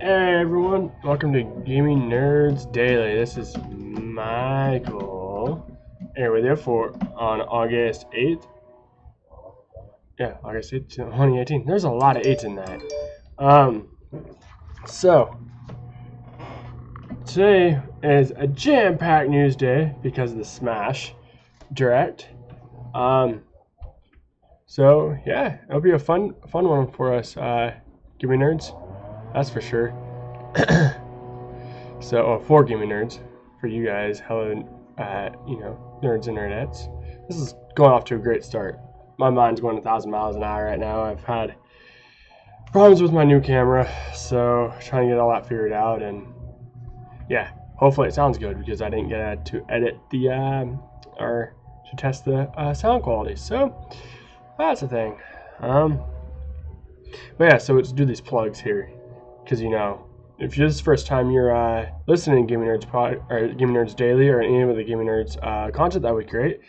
Hey everyone, welcome to Gaming Nerds Daily. This is Michael. And we're there for on August 8th. Yeah, August 8th, 2018. There's a lot of 8s in that. So today is a jam-packed news day because of the Smash Direct. So yeah, it'll be a fun one for us, Gaming Nerds. That's for sure. So, for gaming nerds, for you guys, hello, Nerds and Nerdettes. This is going off to a great start. My mind's going 1,000 miles an hour right now. I've had problems with my new camera, so trying to get all that figured out, and yeah, hopefully it sounds good because I didn't get to edit the or to test the sound quality. So that's the thing. But yeah, so let's do these plugs here, because if this is the first time you're listening to Gaming Nerds Daily or any of the Gaming Nerds content that we create,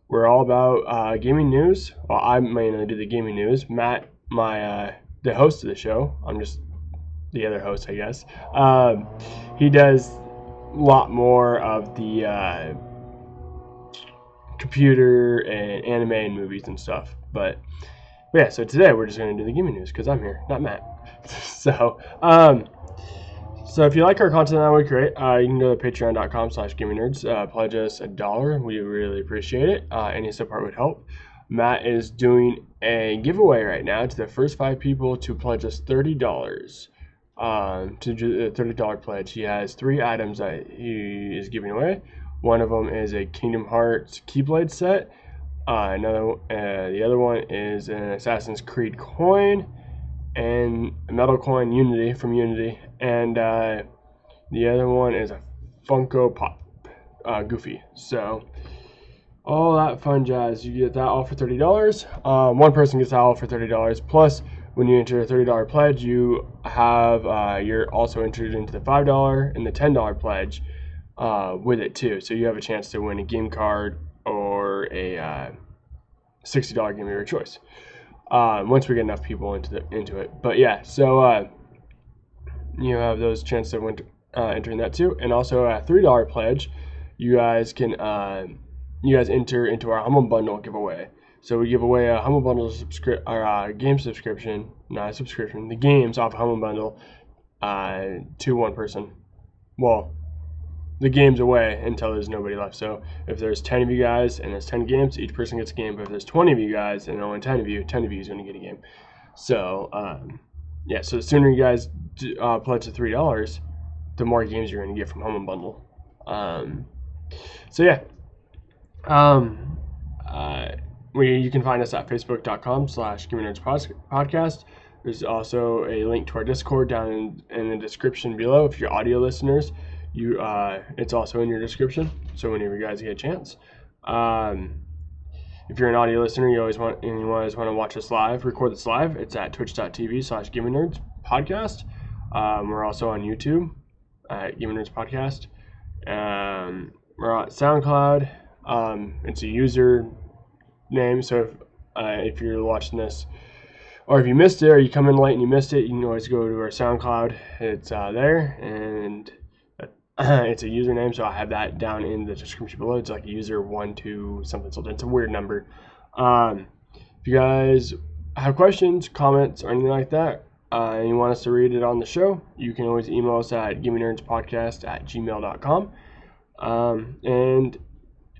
we're all about gaming news. Well, I mainly do the gaming news. Matt, the host of the show, I'm just the other host, I guess. He does a lot more of the computer and anime and movies and stuff. But yeah, so today we're just going to do the gaming news because I'm here, not Matt. So if you like our content that we create, you can go to patreon.com/gamingnerds. Pledge us $1. We really appreciate it. Any support would help. Matt is doing a giveaway right now to the first 5 people to pledge us $30. To do the $30 pledge, he has 3 items that he is giving away. One of them is a Kingdom Hearts Keyblade set. The other one is an Assassin's Creed coin and a metal coin Unity from Unity, and the other one is a Funko Pop Goofy. So all that fun jazz, you get that all for $30. One person gets that all for $30. Plus, when you enter a $30 pledge, you have you're also entered into the $5 and the $10 pledge with it too. So you have a chance to win a game card or a $60 game of your choice. Once we get enough people into it. But yeah, so you have those chances of entering that too. And also a $3 pledge, you guys can enter into our Humble Bundle giveaway. So we give away a Humble Bundle game subscription, not a subscription, the games off Humble Bundle to one person. Well, the game's away until there's nobody left. So if there's 10 of you guys and there's 10 games, each person gets a game. But if there's 20 of you guys and only 10 of you is going to get a game. So yeah, so the sooner you guys pledge the $3, the more games you're going to get from Home and Bundle. So yeah, you can find us at facebook.com/GamingNerdsPodcast. There's also a link to our Discord down in the description below. If you're audio listeners, it's also in your description, so whenever you guys get a chance. If you're an audio listener, you always want to watch us live, record this live, it's at twitch.tv/GamingNerdsPodcast. We're also on YouTube at Gaming Nerds Podcast. We're on SoundCloud. It's a user name, so if you're watching this, or if you missed it, or you come in late and you missed it, you can always go to our SoundCloud. It's there, and it's a username, so I have that down in the description below. It's like a user 12 something. It's a weird number. If you guys have questions, comments, or anything like that, and you want us to read it on the show, you can always email us at gamingnerdspodcast@gmail.com. And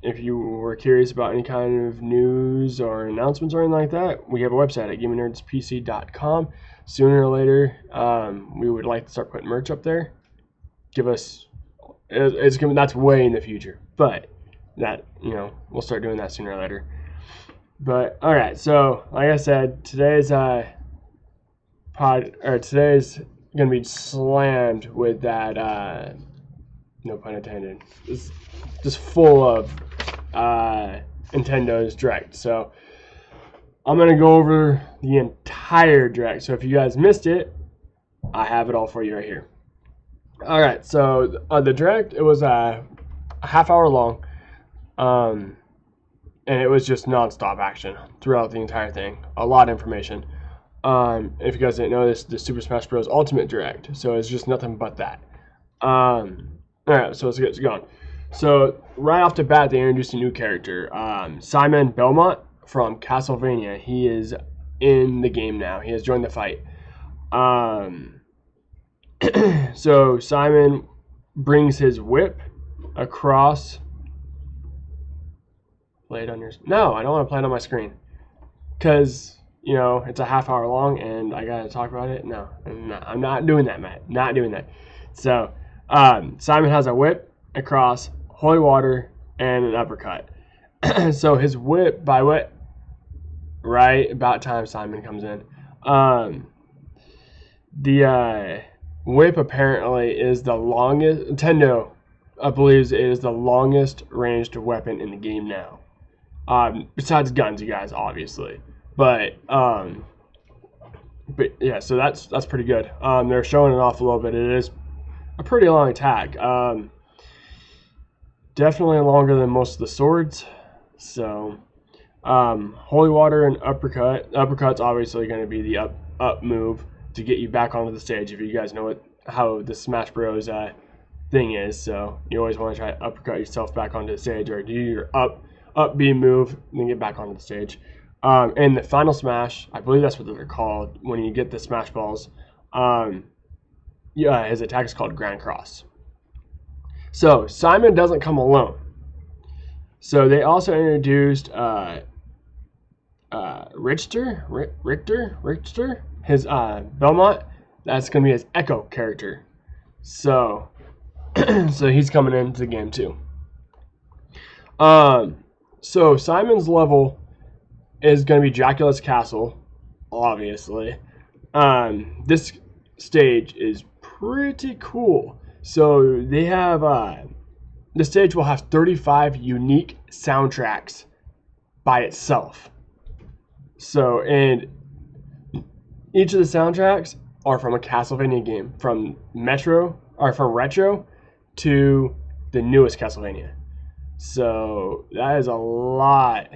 if you were curious about any kind of news or announcements or anything like that, we have a website at gamingnerdspc.com. Sooner or later, we would like to start putting merch up there. That's way in the future, but that we'll start doing that sooner or later. But all right, so like I said, today's gonna be slammed with that no pun intended. It's just full of Nintendo's Direct. So I'm gonna go over the entire Direct. So if you guys missed it, I have it all for you right here. All right, so the Direct, it was a half hour long, and it was just nonstop action throughout the entire thing. A lot of information. If you guys didn't know this, the Super Smash Bros. Ultimate Direct. So it's just nothing but that. Alright, so let's get going. So right off the bat, they introduced a new character, Simon Belmont from Castlevania. He is in the game now. He has joined the fight. So Simon brings his whip across. Play it on your. No, I don't want to play it on my screen, because you know it's a half hour long and I gotta talk about it. No, I'm not doing that, Matt. Not doing that. So Simon has a whip across holy water and an uppercut. So his whip, by what? Right about time Simon comes in. The whip apparently is the longest. Nintendo, I believe, it is the longest ranged weapon in the game now. Besides guns, you guys, obviously. But yeah, so that's pretty good. They're showing it off a little bit. It is a pretty long attack. Definitely longer than most of the swords. So, holy water and uppercut. Uppercut's obviously going to be the up move to get you back onto the stage. If you guys know how the Smash Bros. Thing is, so you always want to try to uppercut yourself back onto the stage, or do your up B move and then get back onto the stage. And the final smash, I believe that's what they're called when you get the smash balls. Yeah, his attack is called Grand Cross. So Simon doesn't come alone. So they also introduced Richter, his Belmont. That's going to be his Echo character. So, so he's coming into the game too. So Simon's level is going to be Dracula's Castle, obviously. This stage is pretty cool. So they have the stage will have 35 unique soundtracks by itself. So, and each of the soundtracks are from a Castlevania game, from retro to the newest Castlevania. So that is a lot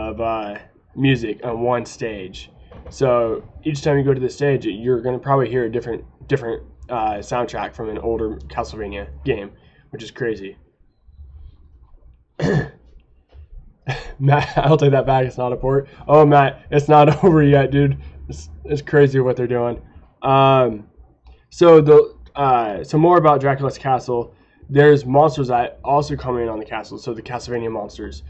of music on one stage. So each time you go to the stage, you're gonna probably hear a different soundtrack from an older Castlevania game, which is crazy. Matt, I'll take that back. It's not a port. Oh, Matt, it's not over yet, dude. It's crazy what they're doing. So more about Dracula's Castle. There's monsters that also come in on the castle. So the Castlevania monsters.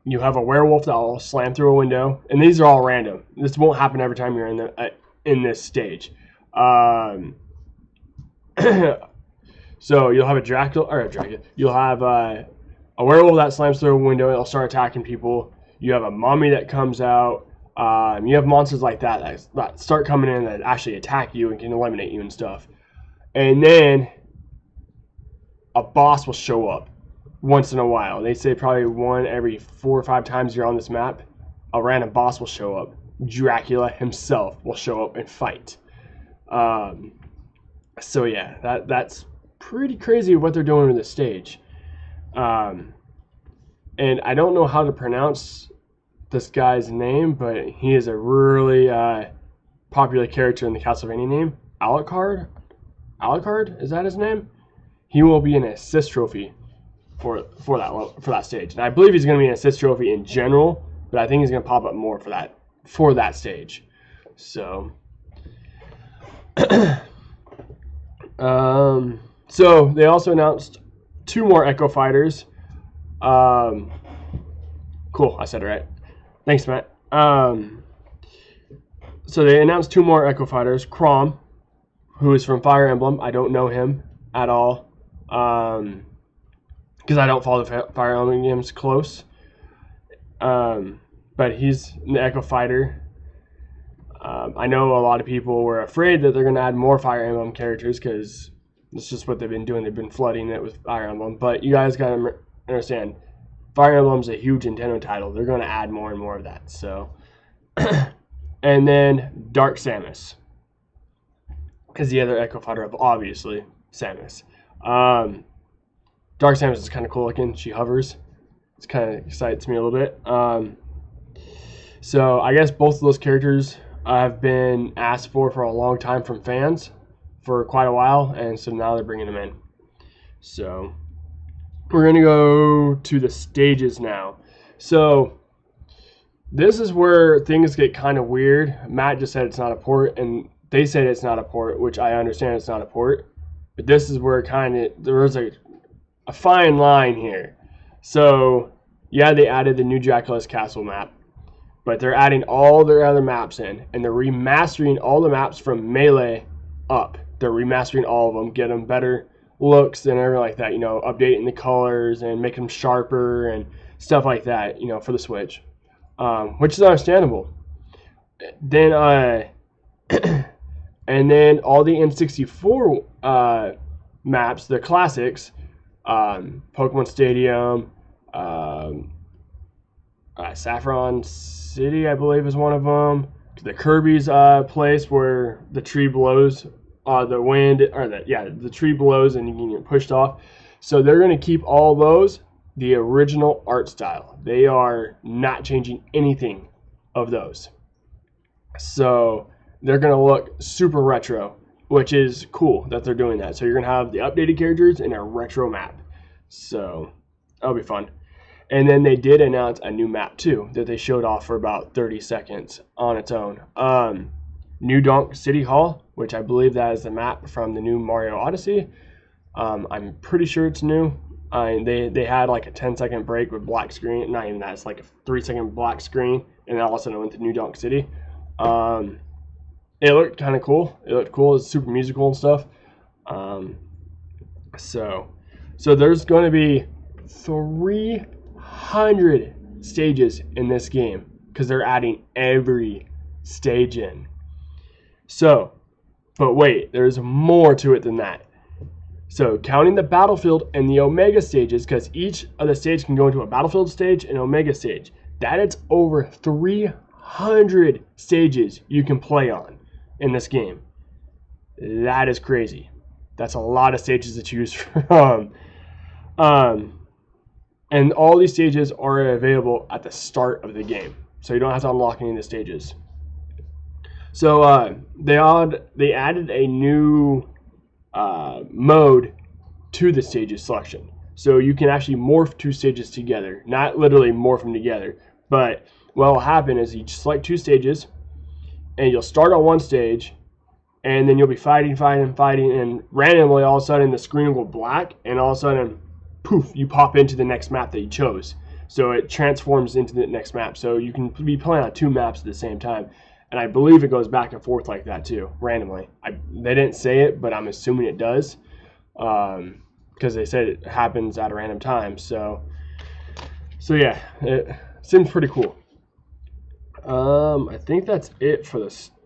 You have a werewolf that will slam through a window, and these are all random. This won't happen every time you're in this stage. So you'll have You'll have a werewolf that slams through a window. It'll start attacking people. You have a mummy that comes out. You have monsters like that start coming in that actually attack you and can eliminate you and stuff. And then a boss will show up once in a while. They say probably one every 4 or 5 times you're on this map, a random boss will show up. Dracula himself will show up and fight. So yeah, that's pretty crazy what they're doing with this stage. And I don't know how to pronounce this guy's name, but he is a really popular character in the Castlevania name. Alucard? Is that his name? He will be an assist trophy for that stage. And I believe he's going to be an assist trophy in general, but I think he's going to pop up more for that stage. So so they also announced 2 more Echo Fighters. Cool, I said it right. Thanks, Matt. So they announced 2 more Echo Fighters. Chrom, who is from Fire Emblem. I don't know him at all, because I don't follow the Fire Emblem games close. But he's the Echo Fighter. I know a lot of people were afraid that they're going to add more Fire Emblem characters because it's just what they've been doing. They've been flooding it with Fire Emblem. But you guys got to understand, Fire Emblem's a huge Nintendo title. They're going to add more and more of that. So, and then Dark Samus is the other Echo Fighter of, obviously, Samus. Dark Samus is kind of cool looking. She hovers. It kind of excites me a little bit. So I guess both of those characters have been asked for a long time from fans for quite a while, and so now they're bringing them in. So we're going to go to the stages now. So this is where things get kind of weird. Matt just said it's not a port, and they said it's not a port, which I understand it's not a port. But this is where there's a fine line here. So yeah, they added the new Dracula's Castle map, but they're adding all their other maps in, and they're remastering all the maps from Melee up. They're remastering all of them, get them better looks and everything like that, you know, updating the colors and making them sharper and stuff like that, you know, for the Switch, which is understandable. Then and then all the N64 maps, the classics, Pokemon Stadium, Saffron City, I believe, is one of them. The Kirby's place where the tree blows, the tree blows and you can get pushed off. So they're going to keep all those the original art style. They are not changing anything of those. So they're going to look super retro, which is cool that they're doing that. So you're going to have the updated characters in a retro map. So that'll be fun. And then they did announce a new map too that they showed off for about 30 seconds on its own. New Donk City Hall, which I believe that is the map from the new Mario Odyssey. I'm pretty sure it's new. They had like a 10-second break with black screen. Not even that. It's like a 3-second black screen, and then all of a sudden it went to New Donk City. It looked kind of cool. It looked cool. It's super musical and stuff. So there's going to be 300 stages in this game because they're adding every stage in. So, but wait, there's more to it than that. So, counting the battlefield and the Omega stages, because each of the stages can go into a battlefield stage and Omega stage, that is over 300 stages you can play on in this game. That is crazy. That's a lot of stages to choose from. And all these stages are available at the start of the game, so you don't have to unlock any of the stages. So they added a new mode to the stages selection, so you can actually morph two stages together. Not literally morph them together, but what will happen is you select two stages, and you'll start on one stage, and then you'll be fighting, and randomly all of a sudden the screen will go black, and all of a sudden, poof, you pop into the next map that you chose. So it transforms into the next map. So you can be playing on two maps at the same time. And I believe it goes back and forth like that too, randomly. They didn't say it, but I'm assuming it does. Because they said it happens at a random time. So yeah, it seems pretty cool. I think that's it for the stages.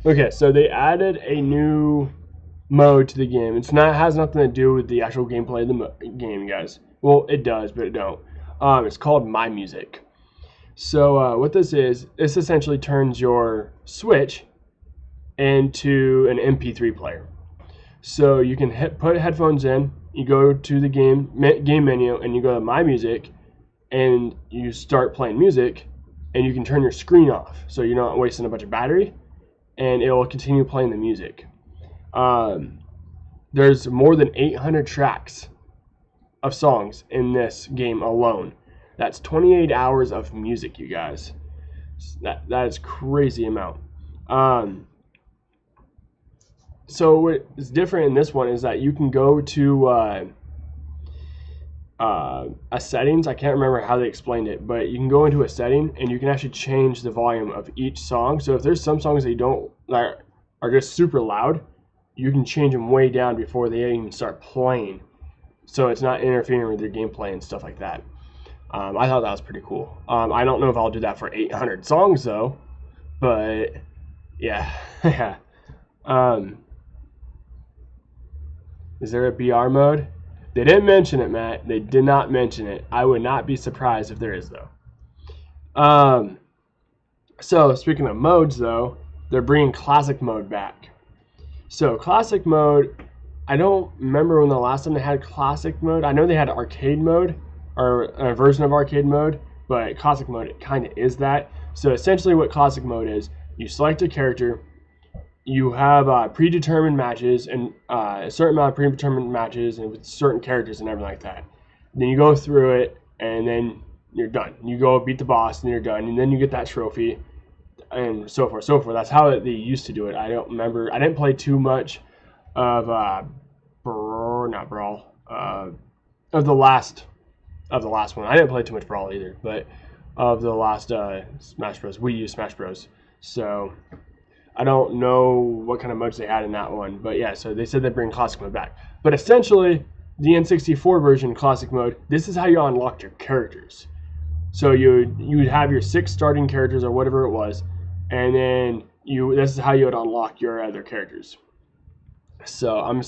Okay, so they added a new mode to the game. It has nothing to do with the actual gameplay of the game, guys. Well, it does, but it don't. It's called My Music. So what this is, this essentially turns your Switch into an MP3 player. So you can put headphones in, you go to the game menu, and you go to My Music, and you start playing music, and you can turn your screen off, so you're not wasting a bunch of battery, and it will continue playing the music. There's more than 800 tracks of songs in this game alone. That's 28 hours of music, you guys. That is crazy amount. So what is different in this one is that you can go to a settings. I can't remember how they explained it, but you can go into a setting and you can actually change the volume of each song. So if there's some songs that are just super loud, you can change them way down before they even start playing, so it's not interfering with your gameplay and stuff like that. I thought that was pretty cool. I don't know if I'll do that for 800 songs though, but yeah. Is there a BR mode? They didn't mention it, Matt. They did not mention it. I would not be surprised if there is though. So speaking of modes though, they're bringing classic mode back. So classic mode, I don't remember when the last time they had classic mode. I know they had arcade mode, or a version of arcade mode, but classic mode, it kind of is that. So essentially what classic mode is, you select a character, you have predetermined matches, and a certain amount of predetermined matches and with certain characters and everything like that. Then you go through it, and then you're done. You go beat the boss, and you're done, and then you get that trophy, and so forth, so forth. That's how they used to do it. I don't remember. I didn't play too much of not Brawl, of the last one. I didn't play too much Brawl either, but of the last Smash Bros. Wii U Smash Bros. So I don't know what kind of modes they had in that one, but yeah. So they said they bring classic mode back, but essentially the N64 version classic mode. This is how you unlocked your characters. So you would have your 6 starting characters or whatever it was, and then this is how you would unlock your other characters. So I'm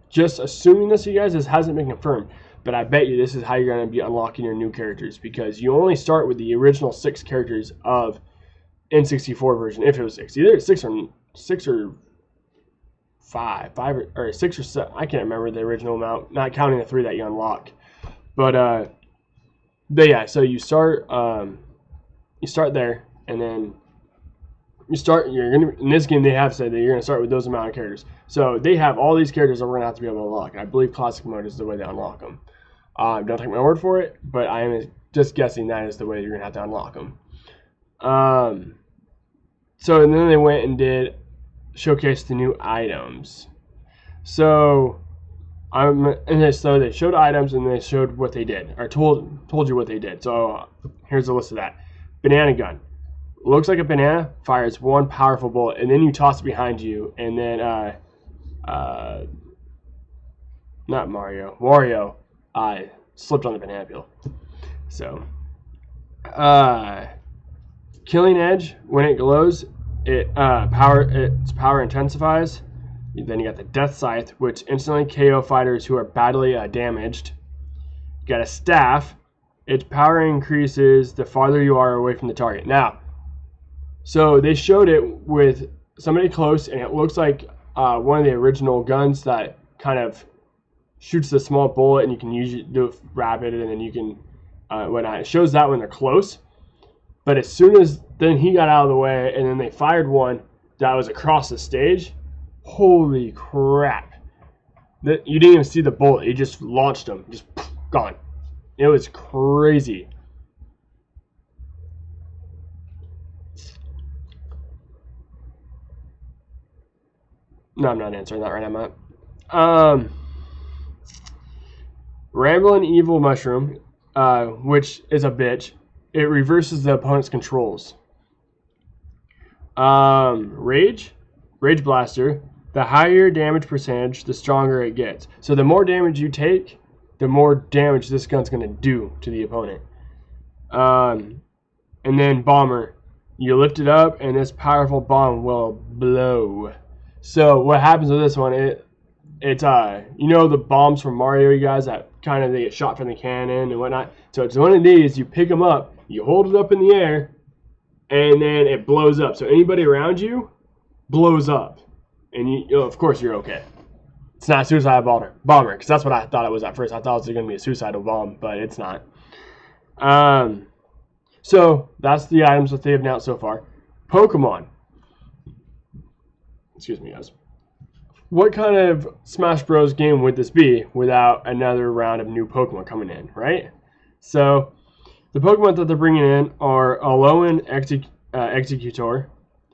just assuming this, you guys. This hasn't been confirmed, but I bet you this is how you're going to be unlocking your new characters, because you only start with the original 6 characters of N64 version. If it was 6, either 6 or 5 or 6 or 7. I can't remember the original amount, not counting the 3 that you unlock. But yeah, so you start there, and then you're gonna, in this game they have said that you're gonna start with those amount of characters. So they have all these characters that we're gonna have to be able to unlock. And I believe classic mode is the way they unlock them. Don't take my word for it, but I am just guessing that is the way you're gonna have to unlock them. So and then they went and did showcase the new items. So so they showed items, and they showed what they did, or told you what they did. So here's a list of that. Banana gun. Looks like a banana, fires 1 powerful bullet, and then you toss it behind you, and then not Mario, Wario slipped on the banana peel. So killing edge, when it glows, its power intensifies. Then you got the death scythe, which instantly KO fighters who are badly damaged. You got a staff. Its power increases the farther you are away from the target. Now, so they showed it with somebody close, and it looks like one of the original guns that kind of shoots the small bullet, and you can usually do it rapid, and then you can it shows that when they're close. But as soon as then he got out of the way, and then they fired one that was across the stage. Holy crap! You didn't even see the bullet; he just launched him, just gone. It was crazy. No, I'm not answering that right now, Matt. Rambling Evil Mushroom, which is a bitch. It reverses the opponent's controls. Rage Blaster. The higher damage percentage, the stronger it gets. So the more damage you take, the more damage this gun's going to do to the opponent. And then Bomber. You lift it up, and this powerful bomb will blow. So what happens with this one, it's you know the bombs from Mario, you guys, that kind of they get shot from the cannon and whatnot. So it's one of these, you pick them up, you hold it up in the air, and then it blows up. So anybody around you blows up. And you of course you're okay. It's not a suicidal bomber, because that's what I thought it was at first. I thought it was going to be a suicidal bomb, but it's not. So that's the items that they have announced so far. Pokemon. Excuse me, guys. What kind of Smash Bros. Game would this be without another round of new Pokemon coming in, right? So the Pokemon that they're bringing in are Alolan Executor.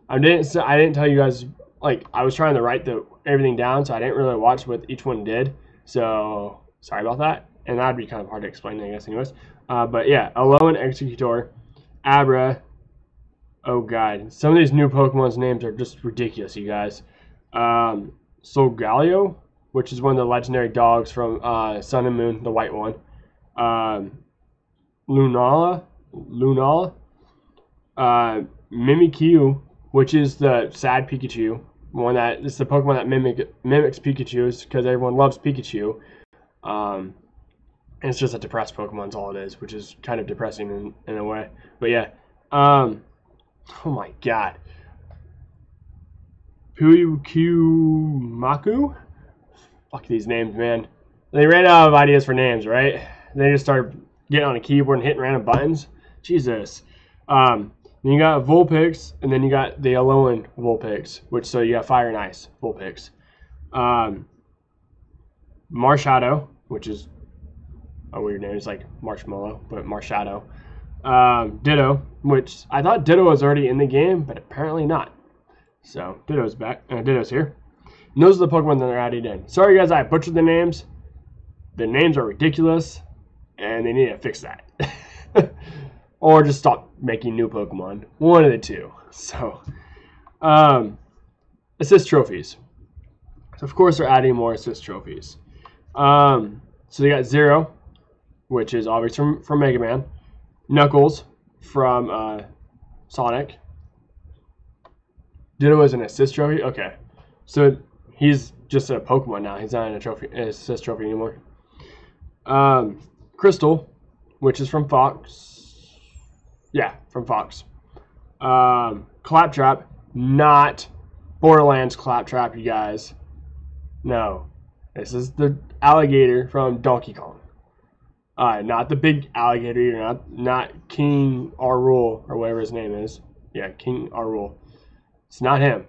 I didn't tell you guys. Like, I was trying to write everything down, so I didn't really watch what each one did. So, sorry about that. And that would be kind of hard to explain, I guess, anyways. But yeah, Alolan Executor, Abra. Oh, God. Some of these new Pokemon's names are just ridiculous, you guys. Solgaleo, which is one of the legendary dogs from Sun and Moon, the white one. Lunala. Mimikyu, which is the sad Pikachu. It's the Pokemon that mimics Pikachu, because everyone loves Pikachu. And it's just a depressed Pokemon is all it is, which is kind of depressing in a way. But yeah. Oh my god. Maku? Fuck these names, man. They ran out of ideas for names, right? They just started getting on a keyboard and hitting random buttons. Jesus. Then you got Vulpix, and then you got the Alolan Vulpix, which so you got Fire and Ice Vulpix. Marshadow, which is a weird name. It's like Marshmallow, but Marshadow. Ditto, which I thought Ditto was already in the game, but apparently not. So Ditto's back. Ditto's here. And those are the Pokemon that are added in. Sorry guys, I butchered the names. The names are ridiculous, and they need to fix that. Or just stop making new Pokemon. One of the two. So, assist trophies. So of course they're adding more assist trophies. So they got Zero, which is obviously from Mega Man. Knuckles from Sonic. Ditto is an assist trophy? Okay. So he's just a Pokemon now. He's not an assist trophy anymore. Crystal, which is from Fox. Yeah, from Fox. Claptrap, not Borderlands Claptrap, you guys. No. This is the alligator from Donkey Kong. Not the big alligator, not King Arul or whatever his name is. Yeah, King Arul. It's not him.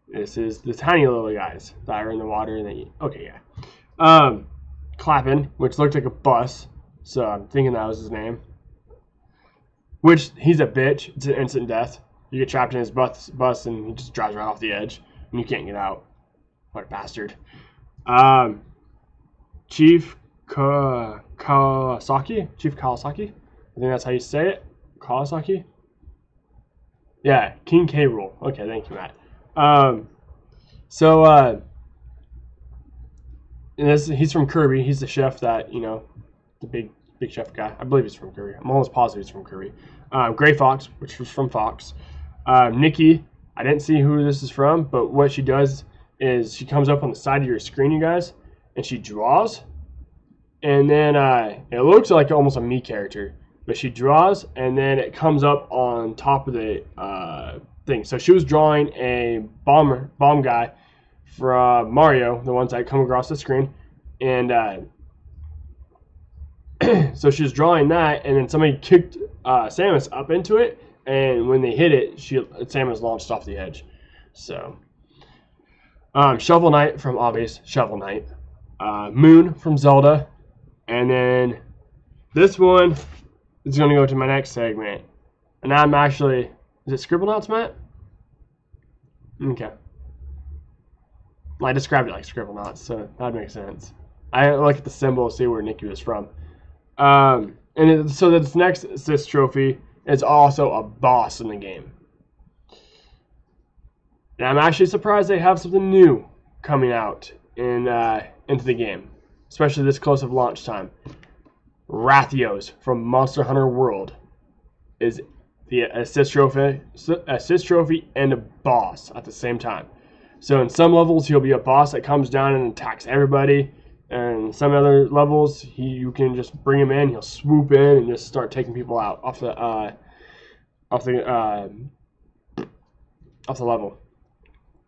This is the tiny little guys that are in the water and they eat. Okay, yeah. Clappin, which looked like a bus, so I'm thinking that was his name. Which, he's a bitch. It's an instant death. You get trapped in his bus and he just drives right off the edge and you can't get out. What a bastard. Chief Kawasaki? Chief Kawasaki? I think that's how you say it. Kawasaki? Yeah, King K. Rool. Okay, thank you, Matt. He's from Kirby. He's the chef that, you know, the big chef guy. I believe he's from Kirby. I'm almost positive he's from Kirby. Gray Fox, which was from Fox. Nikki, I didn't see who this is from, but what she does is she comes up on the side of your screen, you guys, and she draws. And then it looks like almost a Mii character, but she draws, and then it comes up on top of the thing. So she was drawing a bomb guy from Mario, the ones that come across the screen, and so she was drawing that, and then somebody kicked Samus up into it, and when they hit it, Samus launched off the edge. So, Shovel Knight from obvious Shovel Knight, Moon from Zelda, and then this one is going to go to my next segment, and I'm actually, is it Scribblenauts, Matt? Okay. I described it like Scribblenauts, so that makes sense. I look at the symbol to see where Nikki was from. So this next assist trophy is also a boss in the game. And I'm actually surprised they have something new coming out into the game, especially this close of launch time. Rathios from Monster Hunter World is the assist trophy and a boss at the same time. So in some levels, he'll be a boss that comes down and attacks everybody. And some other levels, you can just bring him in. He'll swoop in and just start taking people out off the level.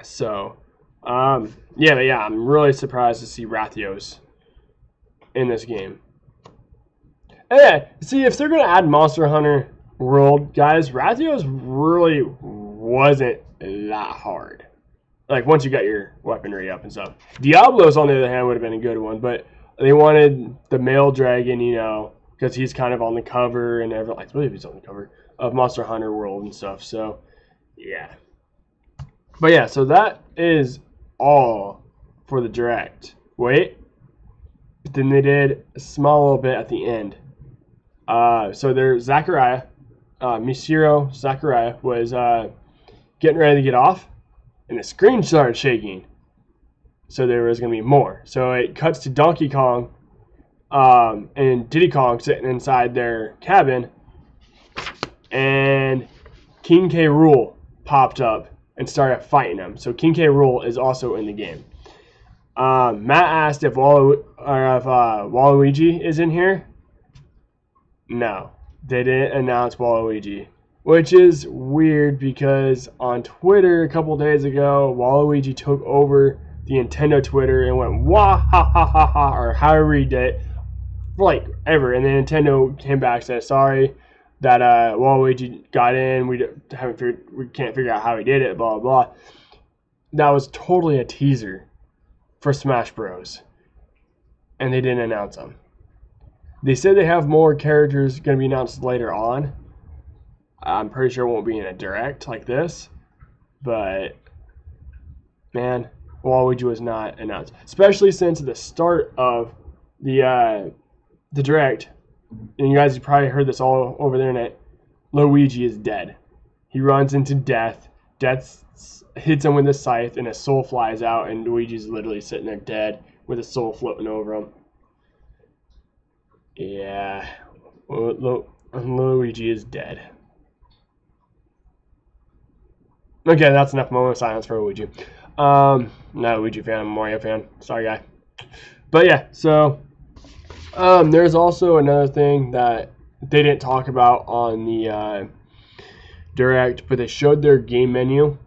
So, yeah, I'm really surprised to see Rathios in this game. Yeah, see, if they're gonna add Monster Hunter World, guys, Rathios really wasn't that hard. Like, once you got your weaponry up and stuff. Diablo's, on the other hand, would have been a good one, but they wanted the male dragon, you know, because he's kind of on the cover and everything. I believe he's on the cover of Monster Hunter World and stuff, so, yeah. But, yeah, so that is all for the Direct. Wait. But then they did a small little bit at the end. So there's Zachariah, Misiro Zachariah was getting ready to get off. And the screen started shaking. So there was going to be more. So it cuts to Donkey Kong and Diddy Kong sitting inside their cabin. And King K. Rool popped up and started fighting them. So King K. Rool is also in the game. Matt asked if Waluigi is in here. No. They didn't announce Waluigi. Which is weird because on Twitter a couple days ago, Waluigi took over the Nintendo Twitter and went wah ha ha ha ha, or however he did it. for like ever. And then Nintendo came back and said, sorry that Waluigi got in. We can't figure out how he did it. Blah blah. That was totally a teaser for Smash Bros. And they didn't announce them. They said they have more characters going to be announced later on. I'm pretty sure it won't be in a direct like this, but man, Waluigi was not announced. Especially since at the start of the direct, and you guys have probably heard this all over the internet, Luigi is dead. He runs into death. Death hits him with a scythe, and his soul flies out, and Luigi's literally sitting there dead with his soul floating over him. Yeah, Luigi is dead. Okay, that's enough moment of silence for Luigi. Not a Luigi fan, I'm a Mario fan. Sorry, guy. But yeah, so there's also another thing that they didn't talk about on the Direct, but they showed their game menu,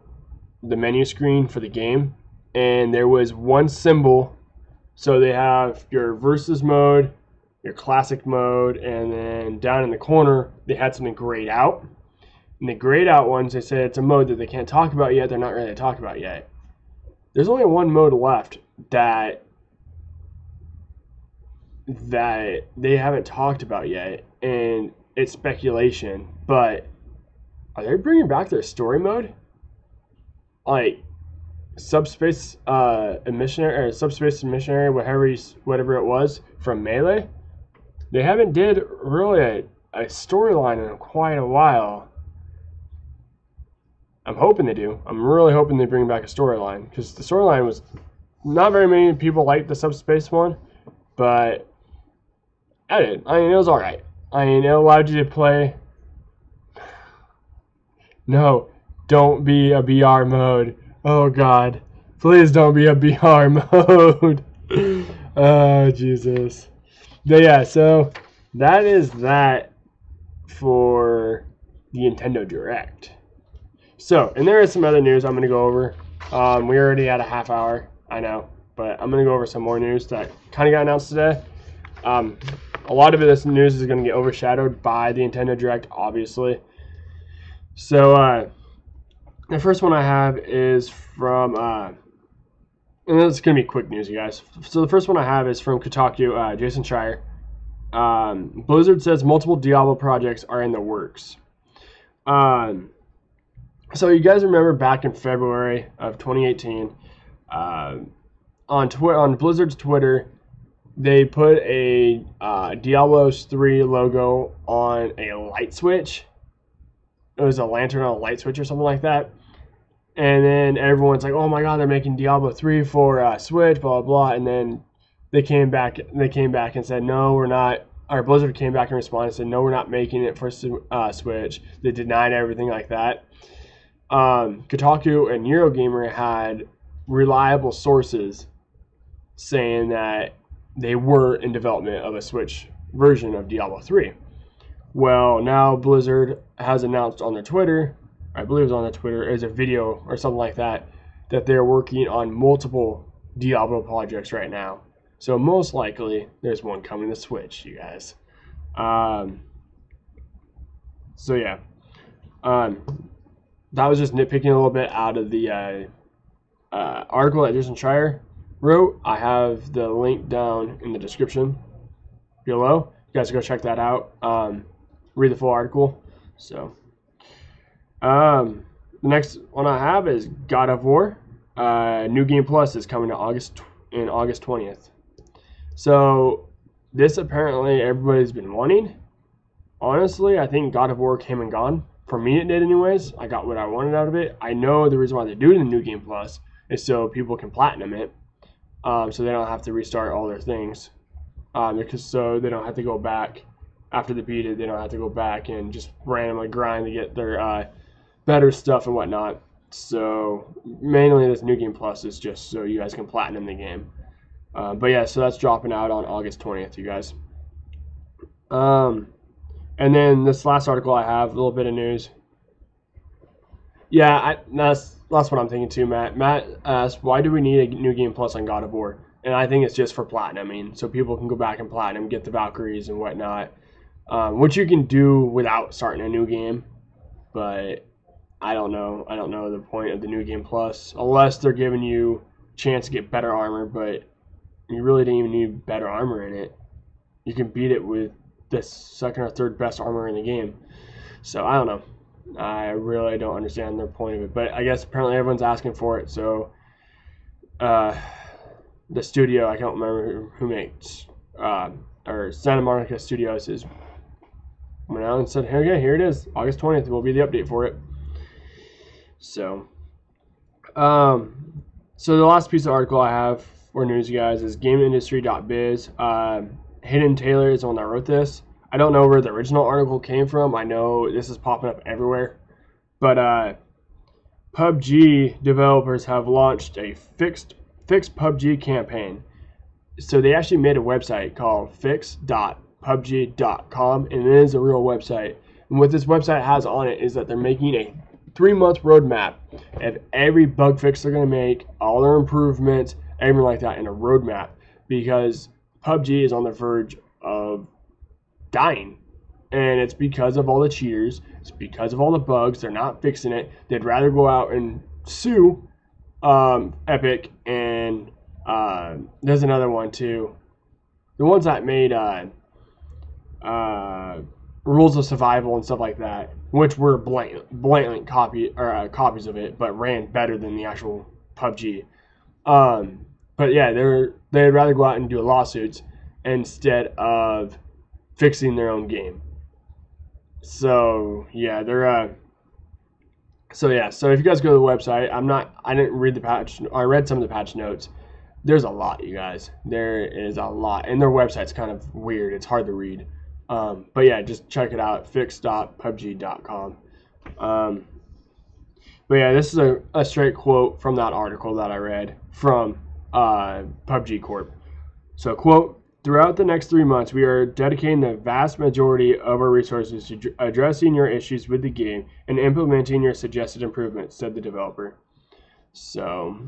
the menu screen for the game, and there was one symbol. So they have your versus mode, your classic mode, and then down in the corner they had something grayed out. And the grayed out ones, they said it's a mode that they can't talk about yet. They're not ready to talk about yet. There's only one mode left that they haven't talked about yet, and it's speculation. But are they bringing back their story mode, like subspace missionary or subspace missionary, whatever it was from Melee? They haven't did really a storyline in quite a while. I'm hoping they do. I'm really hoping they bring back a storyline, because the storyline was not very many people liked the subspace one, but I did. I mean, it was all right. I mean, it allowed you to play. No, don't be a BR mode. Oh God, please don't be a BR mode. Oh Jesus. But yeah, so that is that for the Nintendo Direct. So, and there is some other news I'm going to go over. We already had a half hour, I know, but I'm going to go over some more news that kind of got announced today. A lot of this news is going to get overshadowed by the Nintendo Direct, obviously. So, the first one I have is from, and it's going to be quick news, you guys. So, the first one I have is from Kotaku, Jason Schreier. Blizzard says multiple Diablo projects are in the works. So you guys remember back in February of 2018, on Blizzard's Twitter, they put a Diablo 3 logo on a light switch. It was a lantern on a light switch or something like that. And then everyone's like, "Oh my God, they're making Diablo 3 for Switch, blah blah blah." And then they came back and said, "No, we're not." Or Blizzard came back and responded and said, "No, we're not making it for Switch." They denied everything like that. Kotaku and Eurogamer had reliable sources saying that they were in development of a Switch version of Diablo 3. Well, now Blizzard has announced on their Twitter, I believe it was on their Twitter, as a video or something like that, that they're working on multiple Diablo projects right now. So most likely there's one coming to Switch, you guys. So yeah. That was just nitpicking a little bit out of the article that Jason Schreier wrote. I have the link down in the description below. You guys go check that out. Read the full article. So, the next one I have is God of War. New Game Plus is coming to August 20th. So, this apparently everybody's been wanting. Honestly, I think God of War came and gone. For me, it did anyways. I got what I wanted out of it. I know the reason why they're doing the New Game Plus is so people can platinum it, so they don't have to restart all their things, because so they don't have to go back after they beat it. They don't have to go back and just randomly grind to get their better stuff and whatnot. So mainly this New Game Plus is just so you guys can platinum the game. But yeah, so that's dropping out on August 20th, you guys. And then this last article I have, a little bit of news. Yeah, that's what I'm thinking too, Matt. Matt asked, why do we need a New Game Plus on God of War? and I think it's just for platinuming, so people can go back and platinum, get the Valkyries and whatnot, which you can do without starting a new game. But I don't know the point of the new game plus, unless they're giving you a chance to get better armor. But you really didn't even need better armor in it. You can beat it with the second or third best armor in the game. So I don't know. I really don't understand their point of it. But I guess apparently everyone's asking for it. So the studio, I can't remember who makes, or Santa Monica Studios went out and said, hey, okay, here it is. August 20th will be the update for it. So, so the last piece of article I have for news, you guys, is GameIndustry.biz. Hayden Taylor is the one that wrote this. I don't know where the original article came from. I know this is popping up everywhere. But Pubg developers have launched a fixed Pubg campaign. So they actually made a website called fix.pubg.com, and it is a real website. And what this website has on it is that they're making a 3-month roadmap of every bug fix they're going to make, all their improvements, everything like that in a roadmap, because PUBG is on the verge of dying. And it's because of all the cheaters. It's because of all the bugs. They're not fixing it. They'd rather go out and sue Epic, and there's another one too. The ones that made Rules of Survival and stuff like that, which were blatant copies of it, but ran better than the actual PUBG. But yeah, they'd rather go out and do lawsuits instead of fixing their own game. So yeah, so if you guys go to the website, I didn't read the patch. I read some of the patch notes. There's a lot, you guys. There is a lot, and their website's kind of weird. It's hard to read. But yeah, just check it out, fix.pubg.com. But yeah, this is a straight quote from that article that I read from PUBG Corp. So, quote, throughout the next 3 months, we are dedicating the vast majority of our resources to addressing your issues with the game and implementing your suggested improvements, said the developer. So,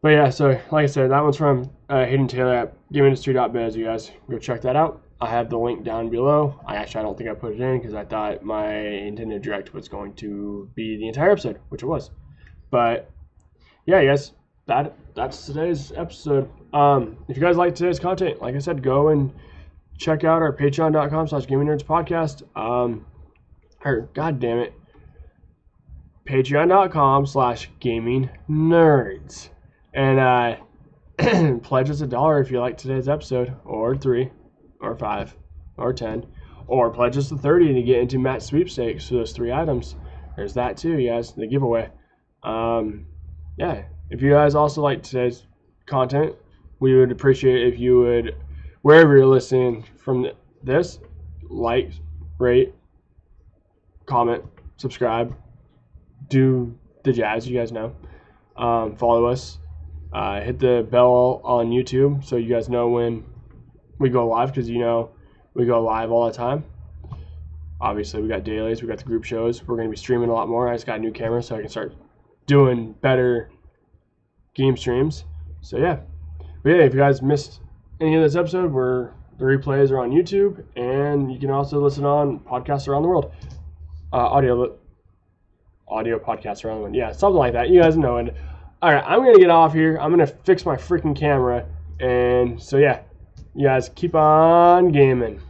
but yeah, so like I said, that one's from Hayden Taylor at GameIndustry.biz. You guys go check that out. I have the link down below. I don't think I put it in because I thought my Nintendo Direct was going to be the entire episode, which it was. But yeah, yes, that's today's episode. If you guys like today's content, like I said, go and check out our patreon.com/gamingnerdspodcast. Or god damn it, patreon.com/gamingnerds. And pledge us $1 if you like today's episode, or $3, or $5, or $10, or pledge us $30 to get into Matt's sweepstakes for those 3 items. There's that too, you guys, the giveaway. Yeah, if you guys also like today's content, we would appreciate it if you would, wherever you're listening from this, like, rate, comment, subscribe, do the jazz, you guys know. Follow us. Hit the bell on YouTube so you guys know when we go live, because you know we go live all the time. Obviously, we got dailies, we got the group shows. We're going to be streaming a lot more. I just got a new camera so I can start doing better game streams. So yeah. But yeah, if you guys missed any of this episode, the replays are on YouTube, and you can also listen on podcasts around the world. Audio podcasts around the world. Yeah, something like that. You guys know it. Alright, I'm going to get off here. I'm going to fix my freaking camera. And so yeah, you guys keep on gaming.